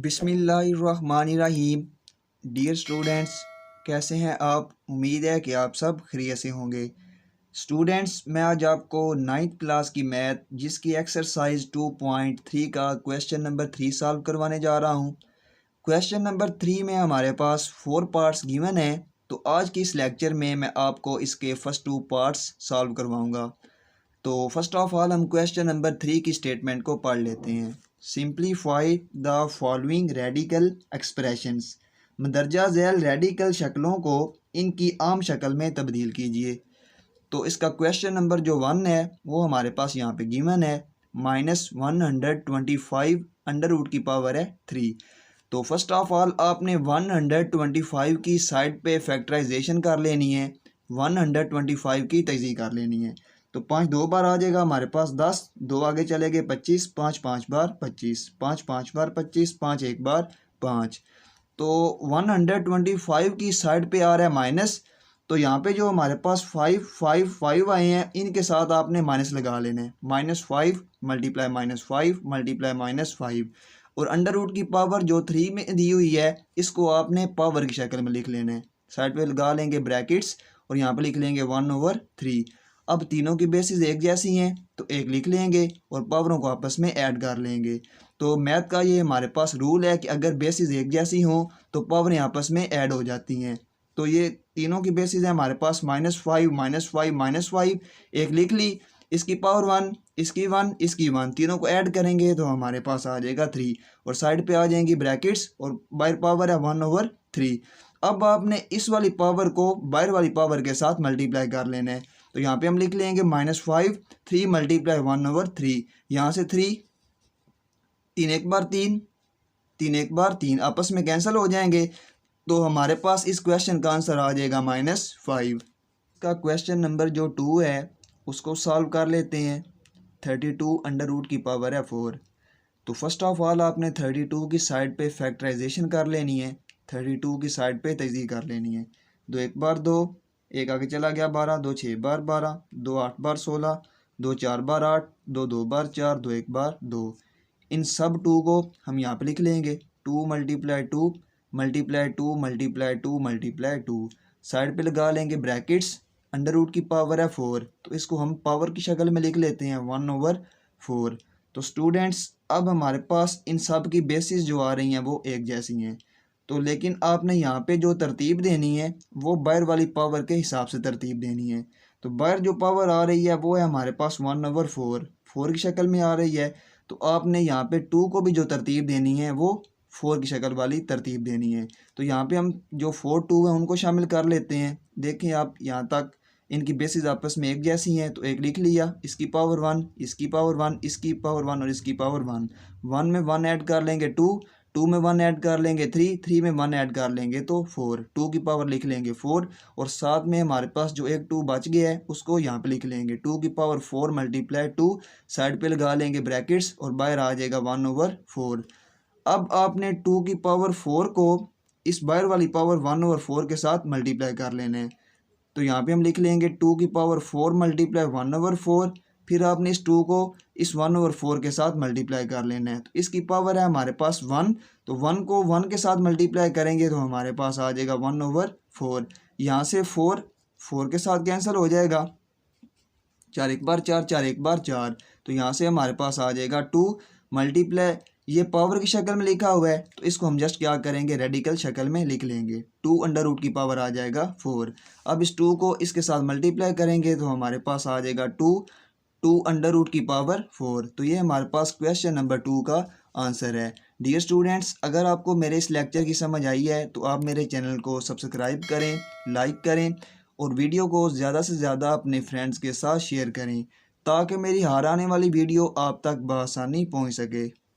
बिस्मिल्लाहिर्रहमानिर्रहीम। Dear students, कैसे हैं आप? उम्मीद है कि आप सब खैरियत से होंगे। स्टूडेंट्स, मैं आज आपको 9th क्लास की मैथ जिसकी एक्सरसाइज 2.3 का क्वेश्चन नंबर 3 सॉल्व करवाने जा रहा हूं। क्वेश्चन नंबर 3 में हमारे पास 4 पार्ट्स गिवन है। तो आज की इस लेक्चर में मैं आपको इसके फर्स्ट 2 पार्ट्स सॉल्व करवाऊँगा। तो फर्स्ट ऑफ ऑल हम क्वेश्चन नंबर 3 की स्टेटमेंट को पढ़ लेते हैं। Simplify the following radical expressions. मंदरजा झैल रेडिकल शक्लों को इनकी आम शक्ल में तब्दील कीजिए। तो इसका क्वेश्चन नंबर जो 1 है वो हमारे पास यहाँ पे गिवन है -125 अंडर रूट की पावर है 3। तो फर्स्ट ऑफ ऑल आपने 125 की साइड पे फैक्टराइजेशन कर लेनी है, 125 की तजज़ीह कर लेनी है। तो 5 2 बार आ जाएगा हमारे पास 10, 2 आगे चले गए 25, 5 5 बार 25, 5 5 बार 25, 5 1 बार 5। तो 125 की साइड पे आ रहा है माइनस। तो यहाँ पे जो हमारे पास 5 5 5 आए हैं इनके साथ आपने माइनस लगा लेना है। -5 मल्टीप्लाई -5 मल्टीप्लाई -5 और अंडर रूट की पावर जो 3 में दी हुई है इसको आपने पावर की शक्ल में लिख लेना है। साइड पे लगा लेंगे ब्रैकेट्स और यहाँ पे लिख लेंगे 1/3। अब तीनों की बेसिस एक जैसी हैं तो एक लिख लेंगे और पावरों को आपस में ऐड कर लेंगे। तो मैथ का ये हमारे पास रूल है कि अगर बेसिस एक जैसी हों तो पावरें आपस में ऐड हो जाती हैं। तो ये तीनों की बेसिस है हमारे पास -5 -5 -5, एक लिख ली, इसकी पावर 1, इसकी 1, इसकी 1, तीनों को ऐड करेंगे तो हमारे पास आ जाएगा 3 और साइड पे आ जाएंगी ब्रैकेट्स और बाहर पावर है 1/3। अब आपने इस वाली पावर को बाहर वाली पावर के साथ मल्टीप्लाई कर लेना है। तो यहाँ पे हम लिख लेंगे -5 3 मल्टीप्लाई 1/3। यहाँ से 3 3 एक बार 3 3 एक बार 3 आपस में कैंसिल हो जाएंगे। तो हमारे पास इस क्वेश्चन का आंसर आ जाएगा -5। का क्वेश्चन नंबर जो 2 है उसको सॉल्व कर लेते हैं। 32 अंडर रूट की पावर है 4। तो फर्स्ट ऑफ ऑल आपने 32 की साइड पे फैक्टराइजेशन कर लेनी है, 32 की साइड पे तजज़ीह कर लेनी है। 2 एक बार 2, एक आगे चला गया 12, 2 6 बार 12, 2 8 बार 16, 2 4 बार 8, 2 2 बार 4, 2 1 बार 2। इन सब 2 को हम यहाँ पे लिख लेंगे 2 multiply 2 multiply 2 multiply 2 multiply 2। Side पे लगा लेंगे ब्रैकेट्स, अंडर रूट की पावर है 4 तो इसको हम पावर की शक्ल में लिख लेते हैं 1/4। तो स्टूडेंट्स अब हमारे पास इन सब की बेसिस जो आ रही हैं वो एक जैसी हैं। तो लेकिन आपने यहाँ पे जो तरतीब देनी है वो बाहर वाली पावर के हिसाब से तरतीब देनी है। तो बाहर जो पावर आ रही है वो है हमारे पास 1/4, 4 की शक्ल में आ रही है। तो आपने यहाँ पे 2 को भी जो तरतीब देनी है वो 4 की शक्ल वाली तरतीब देनी है। तो यहाँ पे हम जो 4 2 है उनको शामिल कर लेते हैं। देखें आप यहाँ तक इनकी बेसिस आपस में एक जैसी हैं तो एक लिख लिया, इसकी पावर 1, इसकी पावर 1, इसकी पावर 1 और इसकी पावर 1। 1 में 1 ऐड कर लेंगे 2, 2 में 1 ऐड कर लेंगे 3, 3 में 1 ऐड कर लेंगे तो 4, 2 की पावर लिख लेंगे 4 और साथ में हमारे पास जो एक 2 बच गया है उसको यहाँ पे लिख लेंगे 2 की पावर 4 मल्टीप्लाई 2, साइड पे लगा लेंगे ब्रैकेट्स और बाहर आ जाएगा 1/4। अब आपने 2 की पावर 4 को इस बाहर वाली पावर 1/4 के साथ मल्टीप्लाई कर लेना है। तो यहाँ पे हम लिख लेंगे 2 की पावर 4 मल्टीप्लाई 1/4, फिर आपने इस 2 को इस 1/4 के साथ मल्टीप्लाई कर लेना है। तो इसकी पावर है हमारे पास 1, तो 1 को 1 के साथ मल्टीप्लाई करेंगे तो हमारे पास आ जाएगा 1/4। यहाँ से 4 4 के साथ कैंसिल हो जाएगा, 4 एक बार 4, 4 एक बार 4। तो यहाँ से हमारे पास आ जाएगा 2 मल्टीप्लाई, ये पावर की शक्ल में लिखा हुआ है तो इसको हम जस्ट क्या करेंगे रेडिकल शक्ल में लिख लेंगे। 2 अंडर रूट की पावर आ जाएगा 4। अब इस 2 को इसके साथ मल्टीप्लाई करेंगे तो हमारे पास आ जाएगा 2 2 अंडर रूट की पावर 4। तो ये हमारे पास क्वेश्चन नंबर 2 का आंसर है। डियर स्टूडेंट्स, अगर आपको मेरे इस लेक्चर की समझ आई है तो आप मेरे चैनल को सब्सक्राइब करें, लाइक करें और वीडियो को ज़्यादा से ज़्यादा अपने फ्रेंड्स के साथ शेयर करें ताकि मेरी हर आने वाली वीडियो आप तक बआसानी पहुँच सके।